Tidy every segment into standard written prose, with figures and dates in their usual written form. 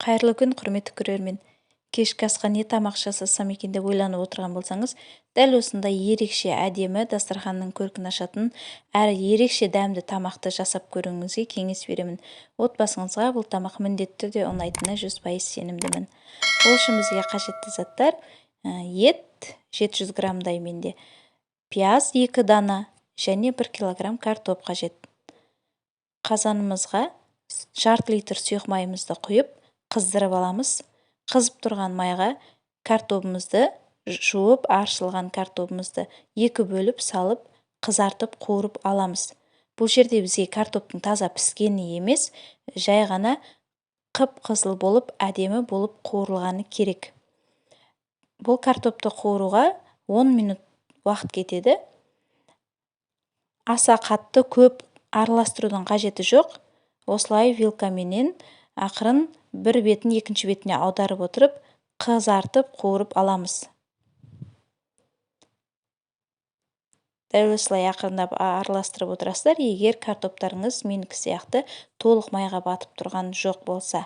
Қайырлы күн, құрметті көрермен. Кешкі асқа не тамақ жасасам екен деп ойланып отырған болсаңыз, дәл осындай ерекше әдемі дастарханның көркін ашатын әрі ерекше дәмді тамақты жасап көруіңізге кеңес беремін. Отбасыңызға бұл тамақ міндетті түрде ұнайтынына 100% сенімдімін. Ол үшін бізге қажетті заттар: ет 700 граммдай менде, пияз 2 дана және 1 килограмм картоп қажет. Қазанымызға жарты литр сұйық майымызды құйып, қыздырып аламыз. Қызып тұрған майға картопымызды жуып, аршылған картопымызды 2 бөліп салып, қызартып қуырып аламыз. Бұл жерде бізге картоптың таза піскені емес, жай ғана қып-қызыл болып, әдемі болып қуырылғаны керек. Бұл картопты қуыруға 10 минут уақыт кетеді. Аса қатты көп араластырудың қажеті жоқ. Осылай вилкаменен ақырын бір бетін екінші бетіне аударып отырып, қызартып қуырып аламыз. Дәл осылай ақырындап араластырып отырасыздар, егер картоптарыңыз менікі сияқты толық майға батып тұрған жоқ болса.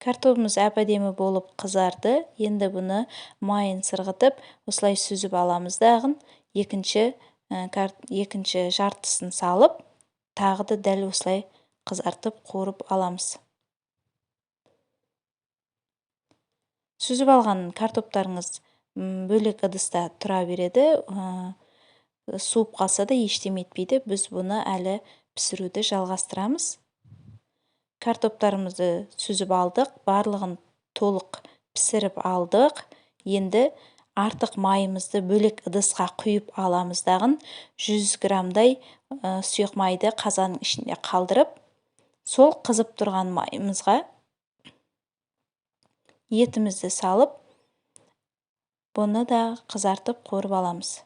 Картопымыз әп-әдемі болып қызарды. Енді бұны майын сырғытып, осылай сүзіп аламыз дағын. Екінші жартысын салып, тағы да дәл осылай қызартып қуырып аламыз. Сүзіп алған картоптарыңыз бөлек ыдыста тұра береді. Суып қалса да ештеме етпейді. Біз бұны әлі пісіруді жалғастырамыз. Картоптарымызды сүзіп алдық, барлығын толық пісіріп алдық. Енді артық майымызды бөлек ыдысқа құйып аламыз дағын. 100 граммдай сұйық майды қазанның ішінде қалдырып, сол қызып тұрған майымызға етімізді салып, бұны да қызартып қуырып аламыз.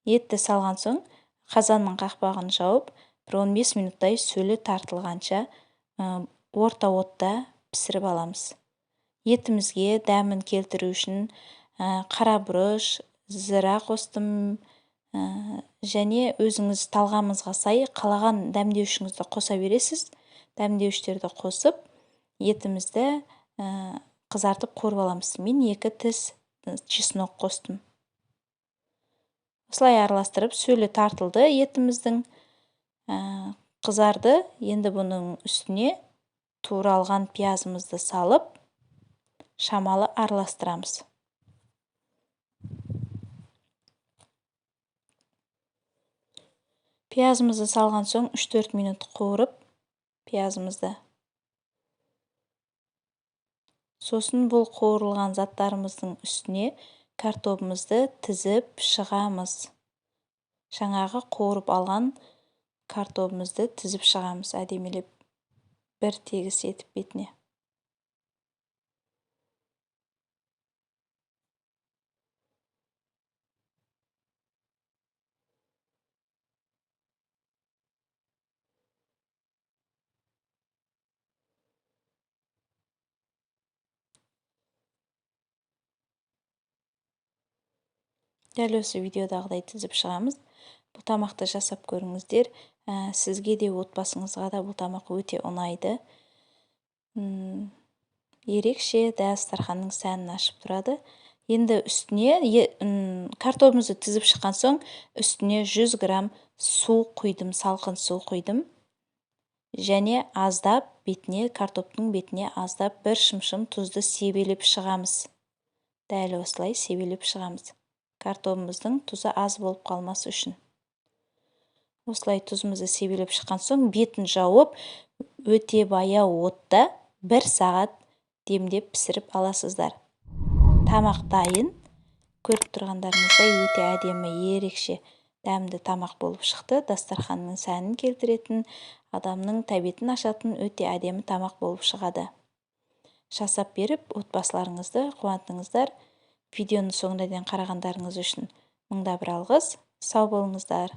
Етті салған соң қазанның қақпағын жауып, 15 минуттай сөлі тартылғанша орта отта пісіріп аламыз. Етімізге дәмін келтіру үшін қара бұрыш, зіра қостым, және өзіңіз талғамыңызға сай қалаған дәмдеуішіңізді қоса бересіз. Дәмдеуіштерді қосып, етімізді қызартып қуырып аламыз. Мен 2 тіс чеснок қостым. Осылай араластырып, сөлі тартылды етіміздің, қызарды. Енді бұның үстіне туралған пиязымызды салып, шамалы араластырамыз. Пиязымызды салған соң 3-4 минут қуырып, пиязымызды. Сосын бұл қуырылған заттарымыздың үстіне картопымызды тізіп шығамыз. Жаңағы қуырып алған картопымызды тізіп шығамыз әдемелеп, бір тегіс етіп бетіне. Дәл осы видеодағыдай тізіп шығамыз. Бұл тамақты жасап көріңіздер. Сізге де, отбасыңызға да бұл тамақ өте ұнайды. Ерекше дастарханның сәнін ашып тұрады. Енді үстіне картопымызды тізіп шыққан соң, үстіне 100 грамм су құйдым, салқын су құйдым. Және аздап бетіне, картоптың бетіне аздап бір шымшым тұзды себелеп шығамыз. Дәл осылай себелеп шығамыз. Картопымыздың тұзы аз болып қалмасы үшін. Осылай тұзымызды себелеп шыққан соң, бетін жауып, өте баяу отта 1 сағат демдеп пісіріп аласыздар. Тамақ дайын. Көріп тұрғандарыңыздай өте әдемі, ерекше, дәмді тамақ болып шықты. Дастарханның сәнін келтіретін, адамның тәбетін ашатын өте әдемі тамақ болып шығады. Жасап беріп, отбасыларыңызды қуантыңыздар. Видеоны соңына дейін қарағандарыңыз үшін мыңда бір алғыс. Сау болыңыздар.